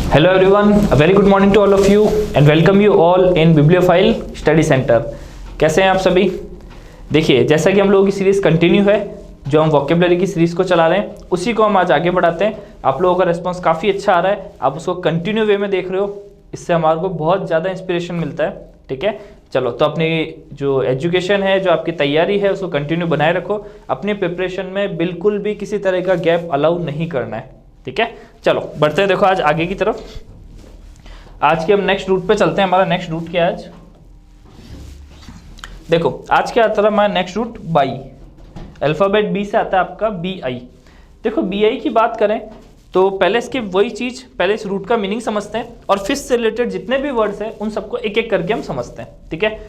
Hello everyone, a very good morning to all of you and welcome you all in Bibliophile Study Center। कैसे हैं आप सभी? देखिए, जैसा कि हम लोगों की सीरीज़ कंटिन्यू है, जो हम वोकेबलरी की सीरीज़ को चला रहे हैं उसी को हम आज आगे बढ़ाते हैं। आप लोगों का रिस्पांस काफ़ी अच्छा आ रहा है, आप उसको कंटिन्यू वे में देख रहे हो, इससे हमारे को बहुत ज़्यादा इंस्पिरेशन मिलता है। ठीक है, चलो तो अपनी जो एजुकेशन है, जो आपकी तैयारी है, उसको कंटिन्यू बनाए रखो। अपनी प्रिपरेशन में बिल्कुल भी किसी तरह का गैप अलाउ नहीं करना है। ठीक है, चलो बढ़ते हैं। देखो आज आगे की तरफ, आज के हम नेक्स्ट रूट पे चलते हैं। हमारा नेक्स्ट रूट क्या है आज? देखो आज क्या आता है हमारा नेक्स्ट रूट? बाई। अल्फाबेट बी से आता है आपका बी आई। देखो बी आई की बात करें तो पहले इसकी वही चीज, पहले इस रूट का मीनिंग समझते हैं और फिर से रिलेटेड जितने भी वर्ड्स हैं उन सबको एक एक करके हम समझते हैं। ठीक है,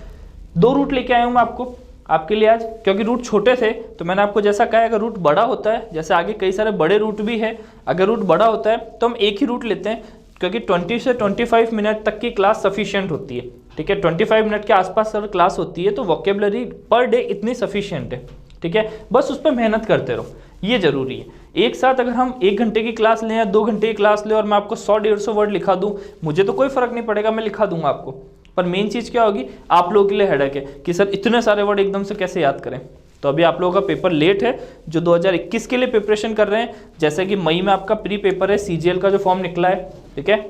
दो रूट लेके आया हूं मैं आपके लिए आज, क्योंकि रूट छोटे थे तो मैंने आपको जैसा कहा अगर रूट बड़ा होता है, जैसे आगे कई सारे बड़े रूट भी है, अगर रूट बड़ा होता है तो हम एक ही रूट लेते हैं, क्योंकि 20 से 25 मिनट तक की क्लास सफिशिएंट होती है। ठीक है, 25 मिनट के आसपास अगर क्लास होती है तो वोकेबलरी पर डे इतनी सफिशिएंट है। ठीक है, बस उस पर मेहनत करते रहो, ये जरूरी है। एक साथ अगर हम 1 घंटे की क्लास लें या 2 घंटे की क्लास लें और मैं आपको 100-150 वर्ड लिखा दूं, मुझे तो कोई फर्क नहीं पड़ेगा, मैं लिखा दूंगा आपको। पर मेन चीज़ क्या होगी, आप लोगों के लिए हेडेक है कि सर इतने सारे वर्ड एकदम से कैसे याद करें। तो अभी आप लोगों का पेपर लेट है, जो 2021 के लिए प्रिपरेशन कर रहे हैं, जैसे कि मई में आपका प्री पेपर है, सीजीएल का जो फॉर्म निकला है। ठीक है,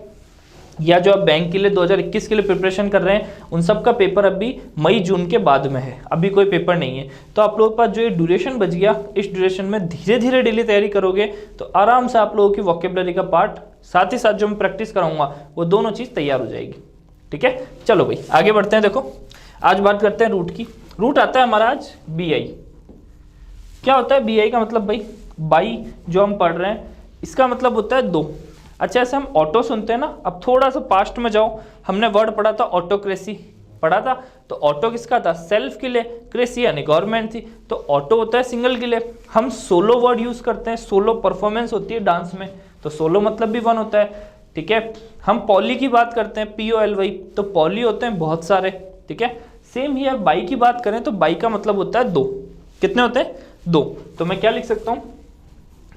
या जो आप बैंक के लिए 2021 के लिए प्रिपरेशन कर रहे हैं, उन सब का पेपर अभी मई जून के बाद में है, अभी कोई पेपर नहीं है। तो आप लोगों के पास जो ये ड्यूरेशन बच गया, इस ड्यूरेशन में धीरे धीरे डेली तैयारी करोगे तो आराम से आप लोगों की वोकेबलरी का पार्ट, साथ ही साथ जो मैं प्रैक्टिस कराऊंगा, वो दोनों चीज़ तैयार हो जाएगी। ठीक है, चलो भाई आगे बढ़ते हैं। देखो आज बात करते हैं रूट की। रूट आता है हमारा आज बी आई। क्या होता है बी आई का मतलब? भाई बाई जो हम पढ़ रहे हैं इसका मतलब होता है दो। अच्छा, ऐसे हम ऑटो सुनते हैं ना, अब थोड़ा सा पास्ट में जाओ, हमने वर्ड पढ़ा था ऑटोक्रेसी, पढ़ा था। तो ऑटो किसका था? सेल्फ के लिए, क्रेसी यानी गवर्नमेंट थी। तो ऑटो होता है सिंगल के लिए। हम सोलो वर्ड यूज करते हैं, सोलो परफॉर्मेंस होती है डांस में, तो सोलो मतलब भी वन होता है। ठीक है, हम पॉली की बात करते हैं, POLY, तो पॉली होते हैं बहुत सारे। ठीक है, सेम ही बाई की बात करें तो बाई का मतलब होता है दो। कितने होते हैं? दो। तो मैं क्या लिख सकता हूं?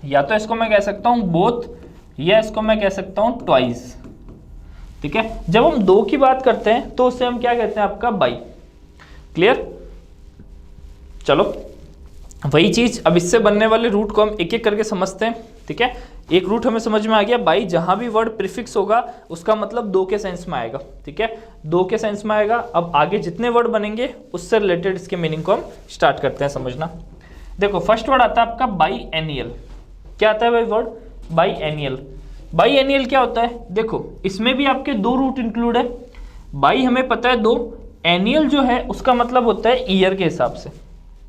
या तो इसको मैं कह सकता हूं बोथ, या इसको मैं कह सकता हूं ट्वाइस। ठीक है, जब हम दो की बात करते हैं तो उसे हम क्या कहते हैं? आपका बाई। क्लियर? चलो वही चीज, अब इससे बनने वाले रूट को हम एक एक करके समझते हैं। ठीक है, एक रूट हमें समझ में आ गया, बाई जहां भी वर्ड प्रीफिक्स होगा उसका मतलब दो के सेंस में आएगा। ठीक है, दो के सेंस में आएगा। अब आगे जितने वर्ड बनेंगे उससे रिलेटेड इसके मीनिंग को हम स्टार्ट करते हैं समझना। देखो फर्स्ट वर्ड आता है आपका बाई एनियल। क्या आता है भाई वर्ड? बाई एनियल। बाई एनियल क्या होता है? देखो इसमें भी आपके दो रूट इंक्लूड है। बाई हमें पता है दो, एनियल जो है उसका मतलब होता है ईयर के हिसाब से।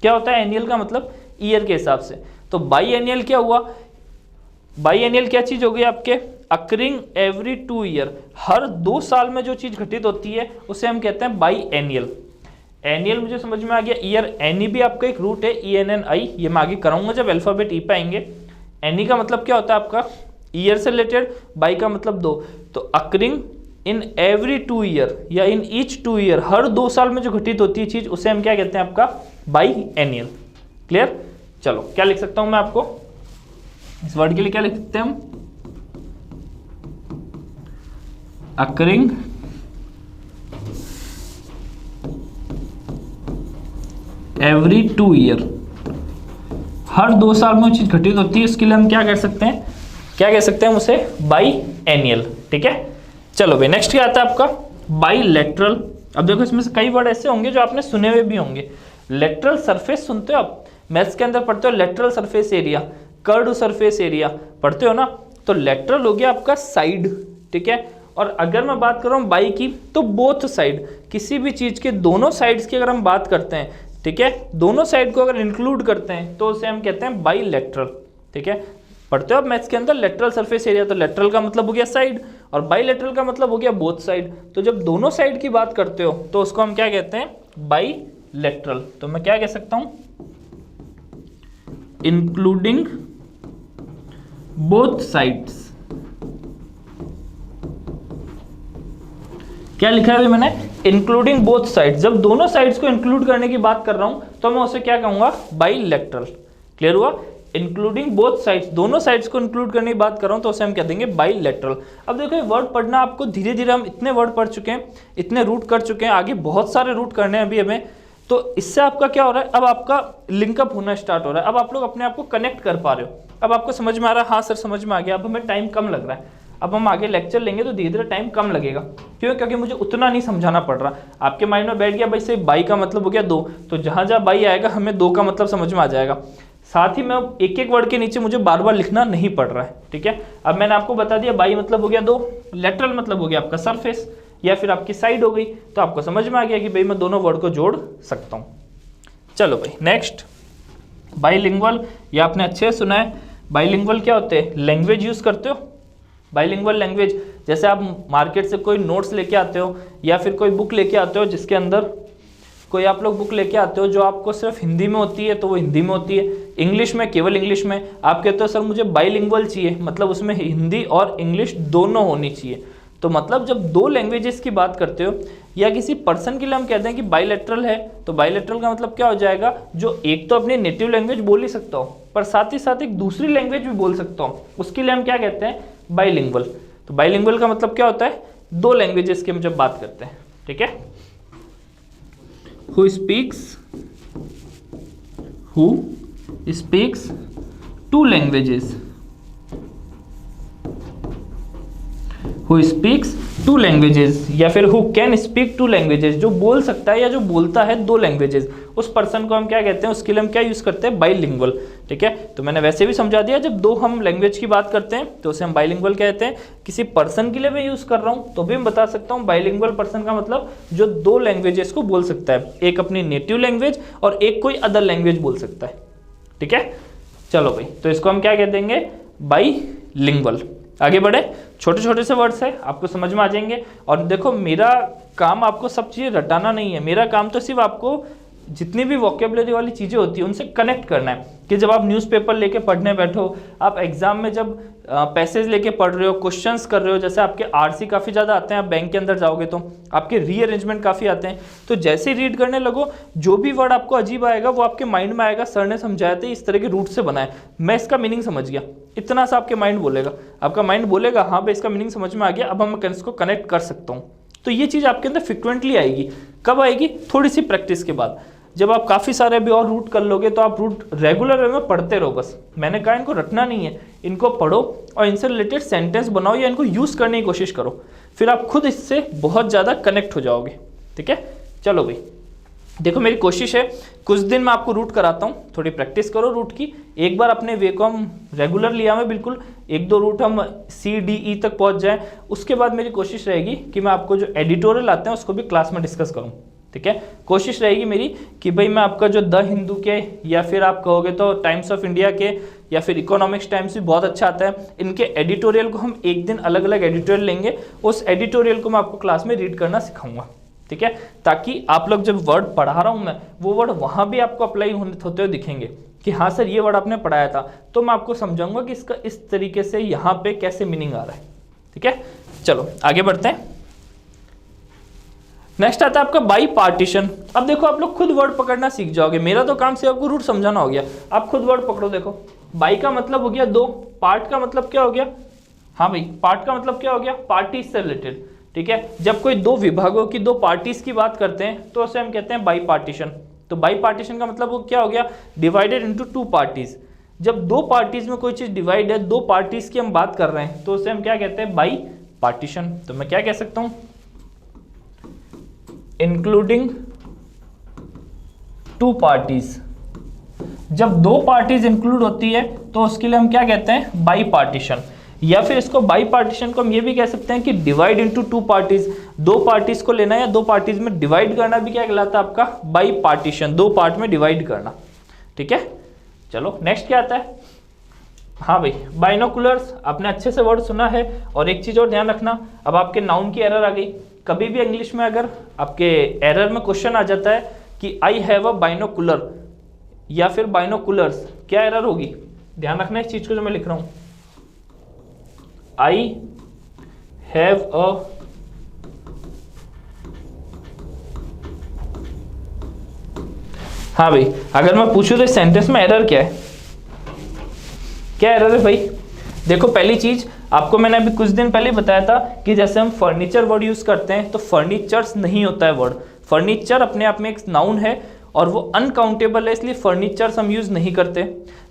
क्या होता है एनियल का मतलब? ईयर के हिसाब से। तो बाई एनियल क्या हुआ? बाई एनियल क्या चीज हो गई आपके? अकरिंग एवरी 2 ईयर, हर 2 साल में जो चीज घटित होती है उसे हम कहते हैं बाई एनियल। एनियल मुझे समझ में आ गया। ईयर, एनी भी आपका एक रूट है, ENNI, ये मैं आगे कराऊंगा जब अल्फाबेट ई पे आएंगे। एनी का मतलब क्या होता है आपका? ईयर से रिलेटेड। बाई का मतलब दो, तो अकरिंग इन एवरी 2 ईयर या इन ईच 2 ईयर, हर 2 साल में जो घटित होती है चीज उसे हम क्या कहते हैं? आपका बाई एनियल। क्लियर? चलो क्या लिख सकता हूं मैं आपको इस वर्ड के लिए? क्या लिख सकते हैं हम? अकरिंग एवरी 2 ईयर, हर 2 साल में चीज घटित होती है, इसके लिए हम क्या कर सकते हैं? क्या कह सकते हैं उसे? बाई एनियल। ठीक है, चलो भाई नेक्स्ट क्या आता है आपका? By lateral. अब देखो इसमें से कई वर्ड ऐसे होंगे जो आपने सुने हुए भी होंगे। लेटरल सरफेस सुनते हो आप, मैथ्स के अंदर पढ़ते हो lateral surface area, curved surface area पढ़ते हो ना। तो लेटरल हो गया आपका साइड। ठीक है, और अगर मैं बात कर रहा हूँ बाई की तो बोथ साइड, किसी भी चीज के दोनों साइड्स की अगर हम बात करते हैं, ठीक है, दोनों साइड को अगर इंक्लूड करते हैं तो उसे हम कहते हैं बाई लेटरल। ठीक है, पढ़ते हो आप मैथ्स के अंदर लेटरल सरफेस एरिया, तो लेटरल का मतलब हो गया साइड और बाई लेटरल का मतलब हो गया बोथ साइड। तो जब दोनों साइड की बात करते हो तो उसको हम क्या कहते हैं? By lateral. तो मैं क्या कह सकता हूं? Including both sides. क्या लिखा है मैंने? Including both sides. जब दोनों साइड्स को इंक्लूड करने की बात कर रहा हूं तो मैं उसे क्या कहूंगा? By lateral. क्लियर हुआ? इंक्लूडिंग बोथ साइड्स, दोनों साइड्स को इंक्लूड करने की बात कर रहा हूँ तो उसे हम कह देंगे बाईलैटरल। अब देखो ये वर्ड पढ़ना आपको धीरे धीरे, हम इतने वर्ड पढ़ चुके हैं, इतने रूट कर चुके हैं, आगे बहुत सारे रूट करने हैं अभी हमें, तो इससे आपका क्या हो रहा है, अब आपका लिंकअप होना स्टार्ट हो रहा है, अब आप लोग अपने आप को कनेक्ट कर पा रहे हो, अब आपको समझ में आ रहा है, हाँ सर समझ में आ गया, अब हमें टाइम कम लग रहा है, अब हम आगे लेक्चर लेंगे तो धीरे धीरे टाइम कम लगेगा। क्यों? क्योंकि मुझे उतना नहीं समझाना पड़ रहा, आपके माइंड में बैठ गया भाई से बाई का मतलब हो गया 2, तो जहाँ जहाँ बाई आएगा हमें 2 का मतलब समझ में आ जाएगा। साथ ही में एक एक वर्ड के नीचे मुझे बार बार लिखना नहीं पड़ रहा है, ठीक है। अब मैंने आपको बता दिया बाई मतलब हो गया 2, लेटरल मतलब हो गया आपका सरफेस या फिर आपकी साइड हो गई, तो आपको समझ में आ गया कि भाई मैं दोनों वर्ड को जोड़ सकता हूँ। चलो भाई नेक्स्ट, बाईलिंगुअल, ये आपने अच्छे से सुना है। बाईलिंगुअल क्या होते हैं? लैंग्वेज यूज़ करते हो, बाईलिंगुअल लैंग्वेज, जैसे आप मार्केट से कोई नोट्स लेके आते हो या फिर कोई बुक लेके आते हो जिसके अंदर कोई आप लोग बुक लेके आते हो जो आपको सिर्फ हिंदी में होती है तो वो हिंदी में होती है, इंग्लिश में केवल इंग्लिश में, आप कहते हो सर मुझे बाईलिंगुअल चाहिए, मतलब उसमें हिंदी और इंग्लिश दोनों होनी चाहिए। तो मतलब जब 2 लैंग्वेजेस की बात करते हो या किसी पर्सन के लिए हम कहते हैं कि बाईलैटरल है, तो बाईलैटरल का मतलब क्या हो जाएगा, जो एक तो अपनी नेटिव लैंग्वेज बोल ही सकता हो पर साथ ही साथ एक दूसरी लैंग्वेज भी बोल सकता हूँ, उसके लिए हम क्या कहते हैं, बाईलिंगुअल। तो बाईलिंगुअल का मतलब क्या होता है, 2 लैंग्वेजेस की हम जब बात करते हैं, ठीक है। Who speaks 2 languages, who speaks 2 languages या फिर हु कैन स्पीक 2 लैंग्वेजेस, जो बोल सकता है या जो बोलता है 2 लैंग्वेजेस, उस पर्सन को हम क्या कहते हैं, उसके लिए हम क्या यूज करते हैं, बाईलिंगुअल, ठीक है। तो मैंने वैसे भी समझा दिया, जब 2 हम लैंग्वेज की बात करते हैं तो उसे हम बाईलिंगुअल कहते हैं। किसी पर्सन के लिए मैं यूज कर रहा हूँ तो भी मैं बता सकता हूँ बाईलिंगुअल पर्सन का मतलब जो 2 लैंग्वेजेस को बोल सकता है, एक अपनी नेटिव लैंग्वेज और एक कोई अदर लैंग्वेज बोल सकता है, ठीक है। चलो भाई, तो इसको हम क्या कह देंगे, बाईलिंगुअल। आगे बढ़े, छोटे छोटे से वर्ड्स है, आपको समझ में आ जाएंगे। और देखो मेरा काम आपको सब चीज़ें रटाना नहीं है, मेरा काम तो सिर्फ आपको जितनी भी वोकेबलरी वाली चीज़ें होती है उनसे कनेक्ट करना है। कि जब आप न्यूज़पेपर लेके पढ़ने बैठो, आप एग्जाम में जब पैसेज लेके पढ़ रहे हो, क्वेश्चंस कर रहे हो, जैसे आपके आरसी काफ़ी ज़्यादा आते हैं, आप बैंक के अंदर जाओगे तो आपके रीअरेंजमेंट काफ़ी आते हैं, तो जैसे ही रीड करने लगो जो भी वर्ड आपको अजीब आएगा वो आपके माइंड में आएगा, सर ने समझाया था इस तरह के रूट से बनाए, मैं इसका मीनिंग समझ गया, इतना सा आपके माइंड बोलेगा, आपका माइंड बोलेगा हाँ भाई इसका मीनिंग समझ में आ गया, अब हम इसको कनेक्ट कर सकता हूँ। तो ये चीज़ आपके अंदर फ्रिक्वेंटली आएगी। कब आएगी? थोड़ी सी प्रैक्टिस के बाद। जब आप काफ़ी सारे भी और रूट कर लोगे तो आप रूट रेगुलर वे में पढ़ते रहो बस। मैंने कहा इनको रटना नहीं है, इनको पढ़ो और इनसे रिलेटेड सेंटेंस बनाओ या इनको यूज़ करने की कोशिश करो, फिर आप खुद इससे बहुत ज़्यादा कनेक्ट हो जाओगे, ठीक है। चलो भाई देखो, मेरी कोशिश है कुछ दिन मैं आपको रूट कराता हूँ, थोड़ी प्रैक्टिस करो रूट की। एक बार अपने वे को हम रेगुलर लिया में बिल्कुल 1-2 रूट हम CDE तक पहुँच जाएँ, उसके बाद मेरी कोशिश रहेगी कि मैं आपको जो एडिटोरियल आते हैं उसको भी क्लास में डिस्कस करूँ, ठीक है। कोशिश रहेगी मेरी कि भाई मैं आपका जो द हिंदू के या फिर आप कहोगे तो टाइम्स ऑफ इंडिया के या फिर इकोनॉमिक्स टाइम्स भी बहुत अच्छा आता है, इनके एडिटोरियल को हम एक दिन अलग अलग एडिटोरियल लेंगे, उस एडिटोरियल को मैं आपको क्लास में रीड करना सिखाऊंगा, ठीक है। ताकि आप लोग जब वर्ड पढ़ा रहा हूँ मैं, वो वर्ड वहाँ भी आपको अप्लाई होते हुए दिखेंगे कि हाँ सर ये वर्ड आपने पढ़ाया था, तो मैं आपको समझाऊंगा कि इसका इस तरीके से यहाँ पे कैसे मीनिंग आ रहा है, ठीक है। चलो आगे बढ़ते हैं। नेक्स्ट आता है आपका बाई पार्टीशन। अब देखो आप लोग खुद वर्ड पकड़ना सीख जाओगे, मेरा तो काम से आपको रूट समझाना हो गया, आप खुद वर्ड पकड़ो। देखो बाई का मतलब हो गया 2, पार्ट का मतलब क्या हो गया, हाँ भाई पार्ट का मतलब क्या हो गया, पार्टी से रिलेटेड, ठीक है। जब कोई 2 विभागों की 2 पार्टीज की बात करते हैं तो उसे हम कहते हैं बाई पार्टीशन। तो बाई पार्टीशन का मतलब वो क्या हो गया, डिवाइडेड इनटू 2 पार्टीज। जब 2 पार्टीज में कोई चीज डिवाइड है, 2 पार्टीज की हम बात कर रहे हैं, तो उसे हम क्या कहते हैं, बाई पार्टीशन। तो मैं क्या कह सकता हूं, इंक्लूडिंग 2 पार्टीज। जब 2 पार्टीज इंक्लूड होती है तो उसके लिए हम क्या कहते हैं, बाई पार्टीशन। या फिर इसको बाई पार्टीशन को हम ये भी कह सकते हैं कि डिवाइड इनटू 2 पार्टीज। 2 पार्टीज को लेना या 2 पार्टीज में डिवाइड करना भी क्या कहलाता है आपका, बाई पार्टीशन, 2 पार्ट में डिवाइड करना, ठीक है। चलो नेक्स्ट क्या आता है, हाँ भाई बाइनोकुलर्स, आपने अच्छे से वर्ड सुना है। और एक चीज और ध्यान रखना, अब आपके नाउन की एरर आ गई। कभी भी इंग्लिश में अगर आपके एरर में क्वेश्चन आ जाता है कि आई हैव अ बाइनोकुलर या फिर बाइनोकुलर्स, क्या एरर होगी, ध्यान रखना इस चीज को जो मैं लिख रहा हूं, आई हैव अ हाँ भाई, अगर मैं पूछूं तो इस सेंटेंस में एरर क्या है, क्या एरर है भाई? देखो पहली चीज आपको मैंने अभी कुछ दिन पहले बताया था कि जैसे हम फर्नीचर वर्ड यूज करते हैं तो फर्नीचर्स नहीं होता है वर्ड। फर्नीचर अपने आप में एक नाउन है और वो अनकाउंटेबल है, इसलिए फर्नीचर्स हम यूज नहीं करते।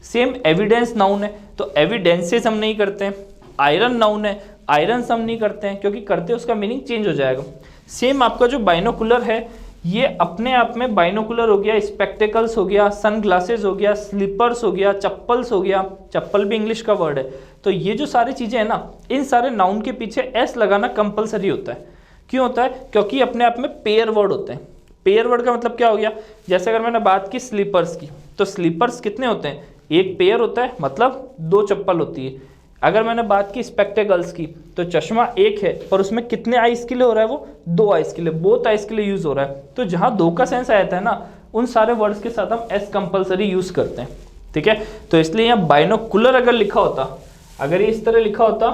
सेम एविडेंस नाउन है तो एविडेंसेस हम नहीं करते। आयरन नाउन है, आयरन्स हम नहीं करते हैं, क्योंकि करते उसका मीनिंग चेंज हो जाएगा। सेम आपका जो बाइनोकुलर है ये अपने आप में बाइनोकुलर हो गया, स्पेक्टेकल्स हो गया, सन ग्लासेस हो गया, स्लीपर्स हो गया, चप्पल्स हो गया, चप्पल भी इंग्लिश का वर्ड है। तो ये जो सारी चीज़ें हैं ना, इन सारे नाउन के पीछे एस लगाना कंपलसरी होता है। क्यों होता है? क्योंकि अपने आप में पेयर वर्ड होते हैं। पेयर वर्ड का मतलब क्या हो गया? जैसे अगर मैंने बात की स्लीपर्स की, तो स्लीपर्स कितने होते हैं? एक पेयर होता है, मतलब 2 चप्पल होती है। अगर मैंने बात की स्पेक्टेकल्स की, तो चश्मा एक है पर उसमें कितने आइज के लिए हो रहा है? वो 2 आइज के लिए, बोथ आइज के लिए यूज हो रहा है। तो जहां 2 का सेंस आया था ना, उन सारे वर्ड्स के साथ हम एस कंपलसरी यूज करते हैं। ठीक है, तो इसलिए यहाँ बाइनोकुलर अगर लिखा होता, अगर ये इस तरह लिखा होता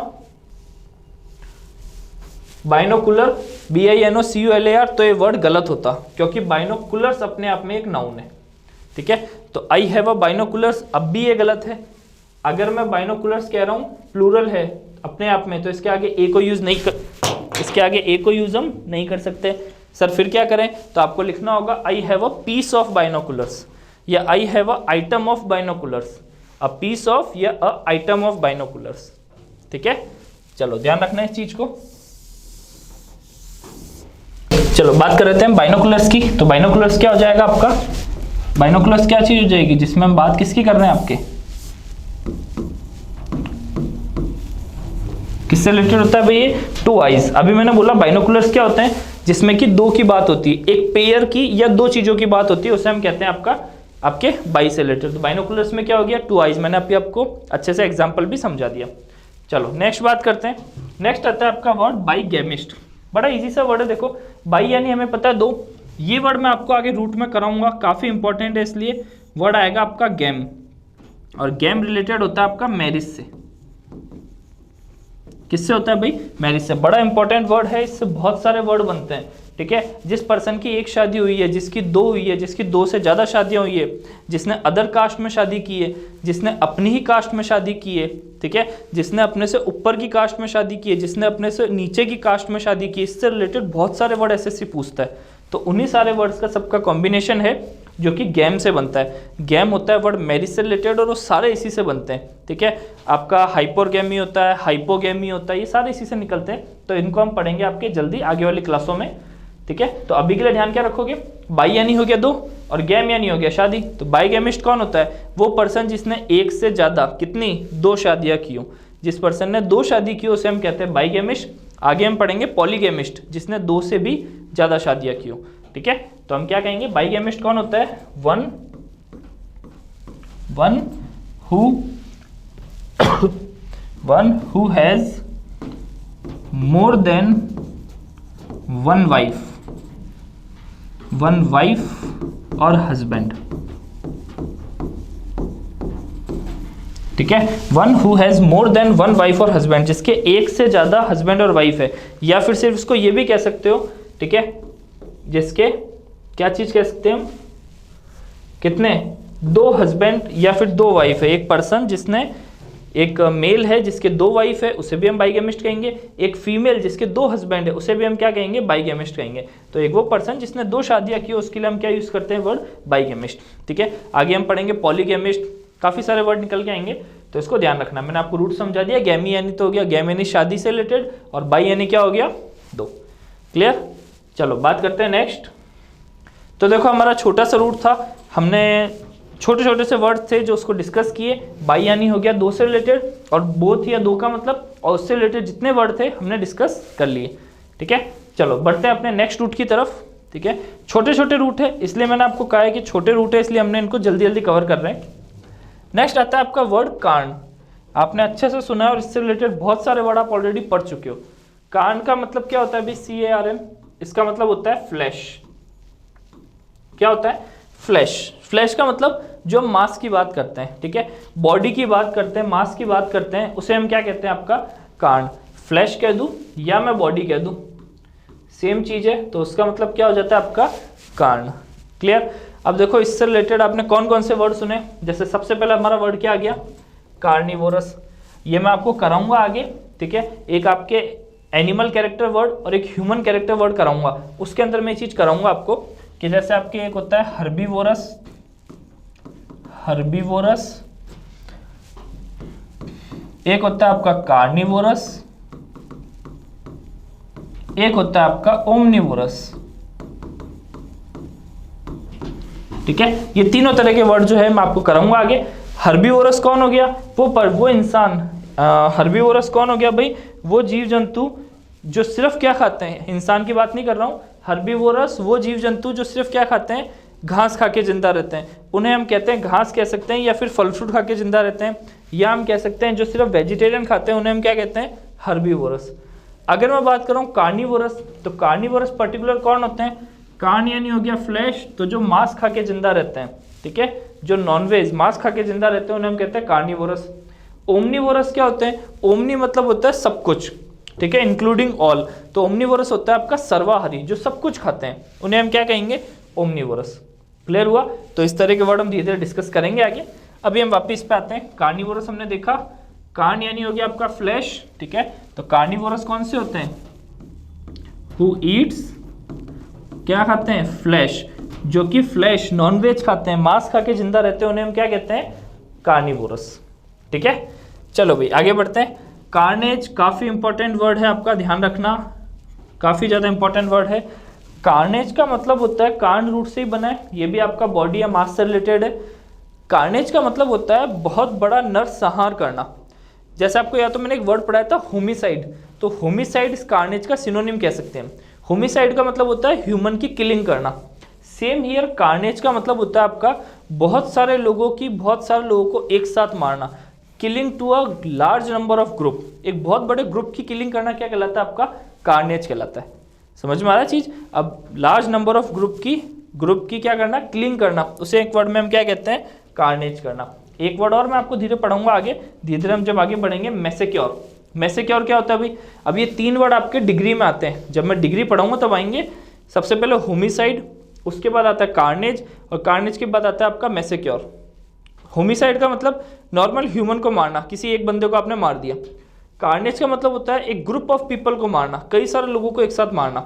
बाइनोकुलर BINOCULAR, तो ये वर्ड गलत होता, क्योंकि बाइनोकुलर्स अपने आप में एक नाउन है। ठीक है, तो आई हैव अ बाइनोकुलर्स, अब भी ये गलत है। अगर मैं बाइनोकुलर्स कह रहा हूँ प्लूरल है अपने आप में, तो इसके आगे ए को यूज नहीं कर, इसके आगे ए को यूज हम नहीं कर सकते। सर फिर क्या करें? तो आपको लिखना होगा I have a piece of binoculars, या I have a item of binoculars, a piece of या अ आइटम ऑफ बाइनोकुलर्स। ठीक है, चलो ध्यान रखना है इस चीज को। चलो बात कर रहे थे हम बाइनोकुलर्स की, तो बाइनोकुलर्स क्या हो जाएगा आपका? बाइनोकुलर्स क्या चीज हो जाएगी जिसमें हम बात किसकी कर रहे हैं? आपके किससे रिलेटेड होता है भाई? ये 2 आइज। अभी मैंने बोला बाइनोकुलर्स क्या होते हैं? जिसमें कि 2 की बात होती है, एक पेयर की या 2 चीजों की बात होती है, उसे हम कहते हैं आपके बाई से रिलेटेड। तो बाइनोकुलर्स में क्या हो गया? 2 आइज। मैंने अभी आपको अच्छे से एग्जाम्पल भी समझा दिया। चलो नेक्स्ट बात करते हैं। नेक्स्ट आता है आपका वर्ड बाईगेमिस्ट। बड़ा इजी सा वर्ड है। देखो बाई यानी हमें पता है 2, ये वर्ड मैं आपको आगे रूट में कराऊंगा, काफी इंपॉर्टेंट है, इसलिए वर्ड आएगा आपका गेम, और गेम रिलेटेड होता है आपका मैरिज से। किससे होता है भाई? मैरिज से। बड़ा इंपॉर्टेंट वर्ड है, इससे बहुत सारे वर्ड बनते हैं। ठीक है, जिस पर्सन की 1 शादी हुई है, जिसकी 2 हुई है, जिसकी 2 से ज़्यादा शादियाँ हुई है, जिसने अदर कास्ट में शादी की है, जिसने अपनी ही कास्ट में शादी की है, ठीक है, जिसने अपने से ऊपर की कास्ट में शादी की है, जिसने अपने से नीचे की कास्ट में शादी की है, इससे रिलेटेड बहुत सारे वर्ड SSC पूछता है। तो उन्हीं सारे वर्ड्स का सबका कॉम्बिनेशन है जो कि गेम से बनता है। गेम होता है वर्ड मैरिज से रिलेटेड, और वो सारे इसी से बनते हैं। ठीक है, आपका हाइपोरगेमी होता है, हाइपोगेमी होता है, ये सारे इसी से निकलते हैं। तो इनको हम पढ़ेंगे आपके जल्दी आगे वाली क्लासों में। ठीक है, तो अभी के लिए ध्यान क्या रखोगे? बाई यानी हो गया 2 और गेम यानी हो गया शादी। तो बाईगेमिस्ट कौन होता है? वो पर्सन जिसने 1 से ज़्यादा कितनी 2 शादियाँ की हो। जिस पर्सन ने 2 शादी की उसे हम कहते हैं बाईगेमिस्ट। आगे हम पढ़ेंगे पॉलीगेमिस्ट, जिसने 2 से भी ज़्यादा शादियाँ की हो। ठीक है, तो हम क्या कहेंगे? बाईगेमिस्ट कौन होता है? One who has more than one wife और हस्बैंड। ठीक है, one who has more than one wife और हस्बैंड, जिसके 1 से ज्यादा हस्बैंड और वाइफ है, या फिर सिर्फ इसको ये भी कह सकते हो। ठीक है, जिसके क्या चीज कह सकते हैं हम? कितने? 2 हस्बैंड या फिर 2 वाइफ है। एक पर्सन जिसने, एक मेल है जिसके 2 वाइफ है, उसे भी हम बाईगेमिस्ट कहेंगे। एक फीमेल जिसके 2 हस्बैंड है, उसे भी हम क्या कहेंगे? बाईगेमिस्ट कहेंगे। तो एक वो पर्सन जिसने 2 शादियां की, उसके लिए हम क्या यूज करते हैं? वर्ड बाईगेमिस्ट। ठीक है, आगे हम पढ़ेंगे पॉलीगेमिस्ट, काफी सारे वर्ड निकल के आएंगे, तो इसको ध्यान रखना। मैंने आपको रूट समझा दिया। गैमी यानी तो हो गया, गैम यानी शादी से रिलेटेड, और बाई यानी क्या हो गया? 2। क्लियर? चलो बात करते हैं नेक्स्ट। तो देखो हमारा छोटा सा रूट था, हमने छोटे छोटे से वर्ड थे जो उसको डिस्कस किए। बाई यानी हो गया 2 से रिलेटेड, और बोथ या 2 का मतलब, और उससे रिलेटेड जितने वर्ड थे हमने डिस्कस कर लिए। ठीक है, चलो बढ़ते हैं अपने नेक्स्ट रूट की तरफ। ठीक है, छोटे छोटे रूट है, इसलिए मैंने आपको कहा है कि छोटे रूट है, इसलिए हमने इनको जल्दी जल्दी कवर कर रहे हैं। नेक्स्ट आता है आपका वर्ड कांड। आपने अच्छे से सुना है और इससे रिलेटेड बहुत सारे वर्ड आप ऑलरेडी पढ़ चुके हो। कांड का मतलब क्या होता है भाई? CARN। इसका मतलब होता है फ्लैश। क्या होता है? फ्लैश। फ्लैश का मतलब जो हम मांस की बात करते हैं, ठीक है, बॉडी की बात करते हैं, मांस की बात करते हैं, उसे हम क्या कहते हैं? आपका कांड। फ्लैश कह दूं या मैं बॉडी कह दूं, सेम चीज है, तो उसका मतलब क्या हो जाता है? आपका कांड। क्लियर? अब देखो इससे रिलेटेड आपने कौन कौन से वर्ड सुने? जैसे सबसे पहले हमारा वर्ड क्या आ गया? कार्निवोरस, ये मैं आपको कराऊंगा आगे, ठीक है। एक आपके एनिमल कैरेक्टर वर्ड और एक ह्यूमन कैरेक्टर वर्ड कराऊंगा, उसके अंदर मैं ये चीज कराऊंगा आपको कि जैसे आपके एक होता है हर्बीवोरस, हर्बीवोरस, एक होता है आपका कार्निवोरस, एक होता है आपका ओमनिवोरस, ठीक है। ये तीनों तरह के वर्ड जो है मैं आपको कराऊंगा आगे। हर्बीवोरस कौन हो गया? वो इंसान। हर्बीवोरस कौन हो गया भाई? वो जीव जंतु जो सिर्फ क्या खाते हैं, इंसान की बात नहीं कर रहा हूं। हर्बीवोरस वो जीव जंतु जो सिर्फ क्या खाते हैं, घास खा के जिंदा रहते हैं, उन्हें हम कहते हैं घास कह सकते हैं, या फिर फल फ्रूट खा के जिंदा रहते हैं, या हम कह सकते हैं जो सिर्फ वेजिटेरियन खाते हैं उन्हें हम क्या कहते हैं, हर्बीवोरस। अगर मैं बात करूं कार्निवोरस, तो कार्निवोरस पर्टिकुलर कौन होते हैं? कार्न यानी हो गया फ्लैश, तो जो मांस खा के जिंदा रहते हैं, ठीक है, जो नॉनवेज मांस खा के जिंदा रहते हैं उन्हें हम कहते हैं कार्निवोरस। ओमनिवोरस क्या होते हैं? ओमनी मतलब होता है सब कुछ, ठीक है, इंक्लूडिंग ऑल। तो ओमनिवोरस होता है आपका सर्वाहारी, जो सब कुछ खाते हैं, उन्हें हम क्या कहेंगे? ओमनिवोरस। क्लियर हुआ? तो इस तरह के वर्ड हम धीरे धीरे डिस्कस करेंगे आगे। अभी हम वापिस पे आते हैं। कार्निवोरस हमने देखा, कार्न यानी हो गया आपका फ्लैश, ठीक है। तो कार्निवोरस कौन से होते हैं? हु ईट्स, क्या खाते हैं? फ्लैश, जो कि फ्लैश नॉनवेज खाते हैं, मांस खा के जिंदा रहते हैं, उन्हें हम क्या कहते हैं? कार्निवोरस, ठीक है। चलो भाई आगे बढ़ते हैं। कार्नेज काफी इंपॉर्टेंट वर्ड है, आपका ध्यान रखना, काफी ज्यादा इंपॉर्टेंट वर्ड है। कार्नेज का मतलब होता है, कार्न रूट से ही बना है, ये भी आपका बॉडी या मास से रिलेटेड है। कार्नेज का मतलब होता है बहुत बड़ा नरसंहार करना। जैसे आपको या तो मैंने एक वर्ड पढ़ाया था होमिसाइड, तो होमिसाइड इस कार्नेज का सिनोनिम कह सकते हैं। होमिसाइड का मतलब होता है ह्यूमन की किलिंग करना। सेम हियर कार्नेज का मतलब होता है आपका बहुत सारे लोगों को एक साथ मारना। Killing to a large number of group, एक बहुत बड़े ग्रुप की किलिंग करना क्या कहलाता है? आपका कार्नेज कहलाता है। समझ में आ रहा है चीज? अब लार्ज नंबर ऑफ ग्रुप की क्या करना? किलिंग करना, उसे एक वर्ड में हम क्या कहते हैं? कार्नेज करना। एक वर्ड और मैं आपको धीरे पढ़ाऊंगा आगे, धीरे धीरे हम जब आगे बढ़ेंगे। मैसेक्योर, मैसेक्योर क्या होता है भाई? अब ये तीन वर्ड आपके डिग्री में आते हैं, जब मैं डिग्री पढ़ाऊंगा तब आएंगे। सबसे पहले होमिसाइड, उसके बाद आता है कार्नेज, और कार्नेज के बाद आता है आपका मैसेक्योर। होमिसाइड का मतलब नॉर्मल ह्यूमन को मारना, किसी एक बंदे को आपने मार दिया। कार्नेज का मतलब होता है एक ग्रुप ऑफ पीपल को मारना, कई सारे लोगों को एक साथ मारना।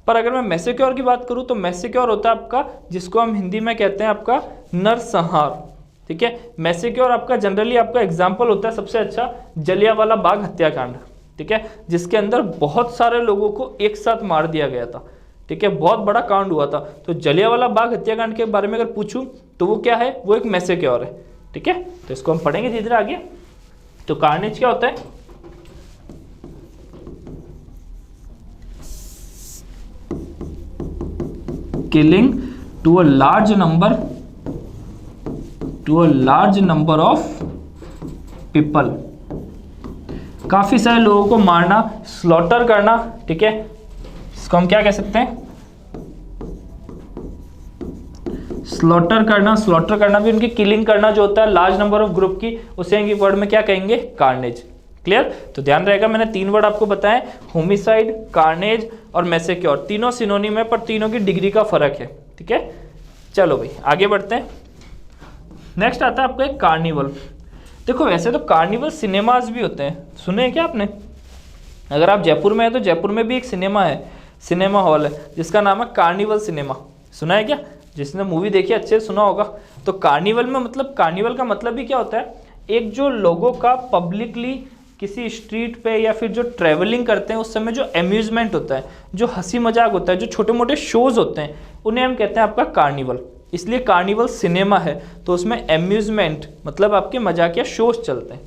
पर अगर मैं मैसेक्योर की बात करूं तो मैसेक्योर होता है आपका, जिसको हम हिंदी में कहते हैं आपका नरसंहार, ठीक है। मैसेक्योर आपका जनरली आपका एग्जाम्पल होता है सबसे अच्छा जलियांवाला बाग हत्याकांड, ठीक है, जिसके अंदर बहुत सारे लोगों को एक साथ मार दिया गया था, ठीक है, बहुत बड़ा कांड हुआ था। तो जलियांवाला बाग हत्याकांड के बारे में अगर पूछूं तो वो क्या है? वो एक मैसेक्योर है, ठीक है। तो इसको हम पढ़ेंगे धीरे धीरे आगे। तो कार्नेज क्या होता है? Killing to a large number of people, काफी सारे लोगों को मारना, स्लॉटर करना, ठीक है। इसको हम क्या कह सकते हैं? स्लॉटर करना भी उनकी किलिंग करना जो होता है लार्ज नंबर ऑफ ग्रुप की, उसे इंग्लिश वर्ड में क्या कहेंगे? कार्नेज। क्लियर? तो ध्यान रहेगा, मैंने तीन वर्ड आपको बताए, होमिसाइड, कार्नेज और मैसेक्योर। तीनों सिनोनिम है, पर तीनों की डिग्री का फर्क है, ठीक है। चलो भाई आगे बढ़ते हैं। नेक्स्ट आता है आपका एक कार्निवल। देखो वैसे तो कार्निवल सिनेमाज भी होते हैं, सुने हैं क्या आपने? अगर आप जयपुर में है तो जयपुर में भी एक सिनेमा है, सिनेमा हॉल है, जिसका नाम है कार्निवल सिनेमा। सुना है क्या? जिसने मूवी देखी अच्छे से सुना होगा। तो कार्निवल में मतलब, कार्निवल का मतलब भी क्या होता है? एक जो लोगों का पब्लिकली किसी स्ट्रीट पे या फिर जो ट्रैवलिंग करते हैं उस समय जो अम्यूजमेंट होता है, जो हंसी मजाक होता है, जो छोटे मोटे शोज होते हैं, उन्हें हम कहते हैं आपका कार्निवल। इसलिए कार्निवल सिनेमा है, तो उसमें अम्यूजमेंट मतलब आपके मजाकिया शोज चलते हैं।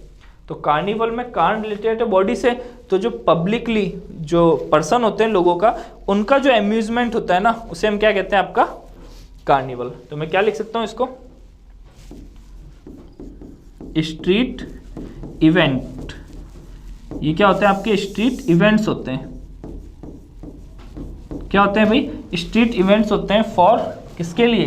तो कार्निवल में कार्न रिलेटेड है बॉडी से, तो जो पब्लिकली जो पर्सन होते हैं लोगों का, उनका जो अम्यूजमेंट होता है ना, उसे हम क्या कहते हैं? आपका कार्निवल। तो मैं क्या लिख सकता हूं इसको? Street event. ये क्या होते हैं? आपके स्ट्रीट इवेंट्स होते हैं। क्या होते हैं भाई? स्ट्रीट इवेंट्स होते हैं फॉर किसके लिए?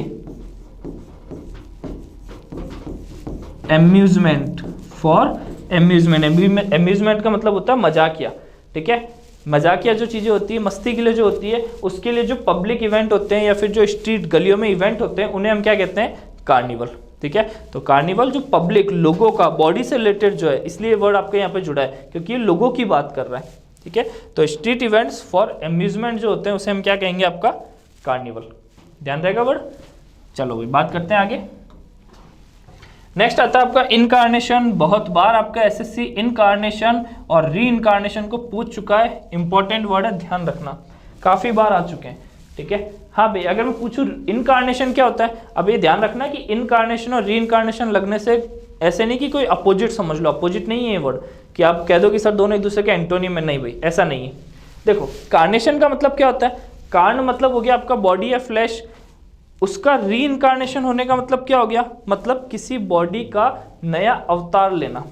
Amusement, for amusement. अम्यूजमेंट का मतलब होता है मजाकिया, ठीक है। मजाकिया जो चीज़ें होती है, मस्ती के लिए जो होती है, उसके लिए जो पब्लिक इवेंट होते हैं या फिर जो स्ट्रीट गलियों में इवेंट होते हैं, उन्हें हम क्या कहते हैं? कार्निवल। ठीक है। तो कार्निवल जो पब्लिक लोगों का बॉडी से रिलेटेड जो है, इसलिए ये वर्ड आपके यहाँ पे जुड़ा है क्योंकि ये लोगों की बात कर रहा है, ठीक है। तो स्ट्रीट इवेंट्स फॉर अम्यूजमेंट जो होते हैं उसे हम क्या कहेंगे, आपका कार्निवल। ध्यान रहेगा वर्ड। चलो भाई बात करते हैं आगे। नेक्स्ट आता है आपका इनकार्नेशन। बहुत बार आपका एसएससी इनकार्नेशन और री इनकार्नेशन को पूछ चुका है, इंपॉर्टेंट वर्ड है, ध्यान रखना, काफी बार आ चुके हैं, ठीक है। हाँ भाई अगर मैं पूछूं इनकार्नेशन क्या होता है, अब ये ध्यान रखना कि इनकार्नेशन और री इनकार्नेशन लगने से ऐसे नहीं कि कोई अपोजिट समझ लो, अपोजिट नहीं है ये वर्ड कि आप कह दो कि सर दोनों एक दूसरे के एंटोनिम में, नहीं भाई ऐसा नहीं है। देखो कार्नेशन का मतलब क्या होता है, कार्न मतलब हो गया आपका बॉडी या फ्लैश, उसका री इनकार्नेशन होने का मतलब क्या हो गया, मतलब किसी बॉडी का नया अवतार लेना।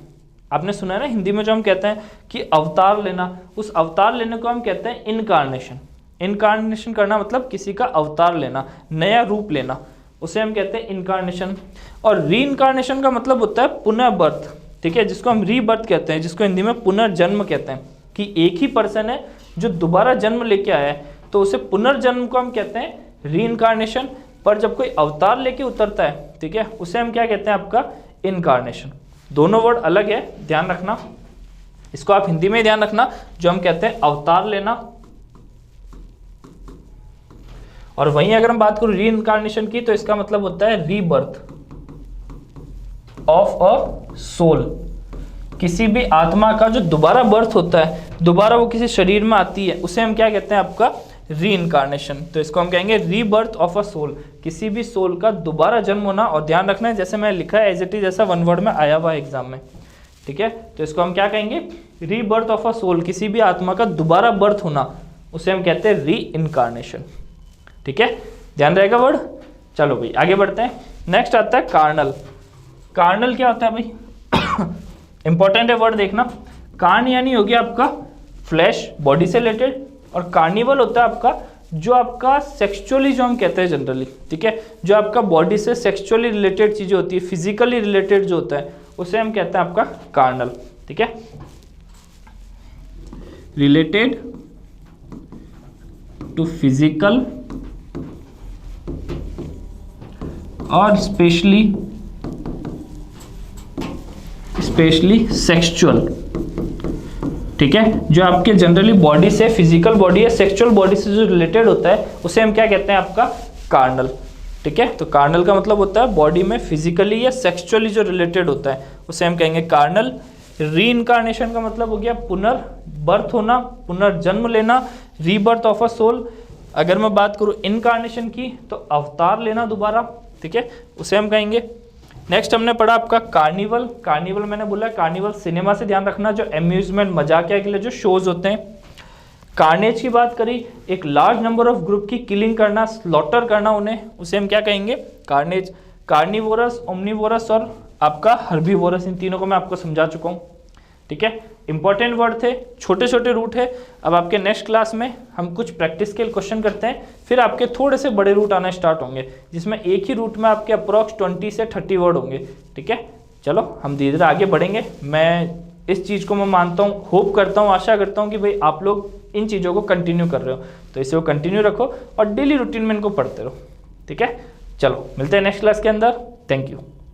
आपने सुना है ना हिंदी में जो हम कहते हैं कि अवतार लेना, उस अवतार लेने को हम कहते हैं इनकार्नेशन। इनकार्नेशन करना मतलब किसी का अवतार लेना, नया रूप लेना, उसे हम कहते हैं इनकार्नेशन। और री इनकार्नेशन का मतलब होता है पुनः बर्थ, ठीक है, जिसको हम रीबर्थ कहते हैं, जिसको हिंदी में पुनर्जन्म कहते हैं, कि एक ही पर्सन है जो दोबारा जन्म लेके आया है, तो उसे पुनर्जन्म को हम कहते हैं री इनकार्नेशन। पर जब कोई अवतार लेके उतरता है, ठीक है, उसे हम क्या कहते हैं, आपका इनकार्नेशन। दोनों वर्ड अलग है, ध्यान रखना, इसको आप हिंदी में ध्यान रखना, जो हम कहते हैं अवतार लेना, और वहीं अगर हम बात करूं री इनकार्नेशन की, तो इसका मतलब होता है रीबर्थ ऑफ अ सोल। किसी भी आत्मा का जो दोबारा बर्थ होता है, दोबारा वो किसी शरीर में आती है, उसे हम क्या कहते हैं, आपका री इनकार्नेशन। तो इसको हम कहेंगे रीबर्थ ऑफ अ सोल, किसी भी सोल का दोबारा जन्म होना। और ध्यान रखना है जैसे मैं लिखा है एज इट इज, जैसा वन वर्ड में आया हुआ है एग्जाम में, ठीक है। तो इसको हम क्या कहेंगे, रीबर्थ ऑफ अ सोल, किसी भी आत्मा का दोबारा बर्थ होना, उसे हम कहते हैं री इनकार्नेशन, ठीक है, ध्यान रहेगा वर्ड। चलो भाई आगे बढ़ते हैं। नेक्स्ट आता है कार्नल। कार्नल क्या होता है भाई, इंपॉर्टेंट है वर्ड देखना। कार्न यानी हो गया आपका फ्लैश, बॉडी से रिलेटेड, और कार्निवल होता है आपका जो आपका सेक्सुअली, जो हम कहते हैं जनरली, ठीक है, जो आपका बॉडी से सेक्सुअली रिलेटेड चीजें होती है, फिजिकली रिलेटेड जो होता है, उसे हम कहते हैं आपका कार्नल, ठीक है, रिलेटेड टू फिजिकल और स्पेशली सेक्सुअल, ठीक है, जो आपके जनरली बॉडी से, फिजिकल बॉडी या सेक्सुअल बॉडी से जो रिलेटेड होता है, उसे हम क्या कहते हैं, आपका कार्नल, ठीक है। तो कार्नल का मतलब होता है बॉडी में फिजिकली या सेक्सुअली जो रिलेटेड होता है, उसे हम कहेंगे कार्नल। री इनकार्नेशन का मतलब हो गया पुनर्बर्थ होना, पुनर्जन्म लेना, रीबर्थ ऑफ अ सोल। अगर मैं बात करूँ इनकार्नेशन की, तो अवतार लेना दोबारा, ठीक है, उसे हम कहेंगे। नेक्स्ट हमने पढ़ा आपका कार्निवल। कार्निवल मैंने बोला कार्निवल सिनेमा से ध्यान रखना, जो अम्यूजमेंट मजाक के लिए जो शोज होते हैं। कार्नेज की बात करी, एक लार्ज नंबर ऑफ ग्रुप की किलिंग करना, स्लॉटर करना उन्हें, उसे हम क्या कहेंगे, कार्नेज। कार्निवोरस, ओमनिवोरस और आपका हर्बीवोरस, इन तीनों को मैं आपको समझा चुका हूँ, ठीक है। इंपॉर्टेंट वर्ड थे, छोटे छोटे रूट है। अब आपके नेक्स्ट क्लास में हम कुछ प्रैक्टिस के क्वेश्चन करते हैं, फिर आपके थोड़े से बड़े रूट आना स्टार्ट होंगे, जिसमें एक ही रूट में आपके अप्रॉक्स 20 से 30 वर्ड होंगे, ठीक है। चलो हम धीरे धीरे आगे बढ़ेंगे। मैं इस चीज़ को मैं मानता हूँ, होप करता हूँ, आशा करता हूँ कि भाई आप लोग इन चीज़ों को कंटिन्यू कर रहे हो, तो इसे वो कंटिन्यू रखो और डेली रूटीन में इनको पढ़ते रहो, ठीक है। चलो मिलते हैं नेक्स्ट क्लास के अंदर। Thank you.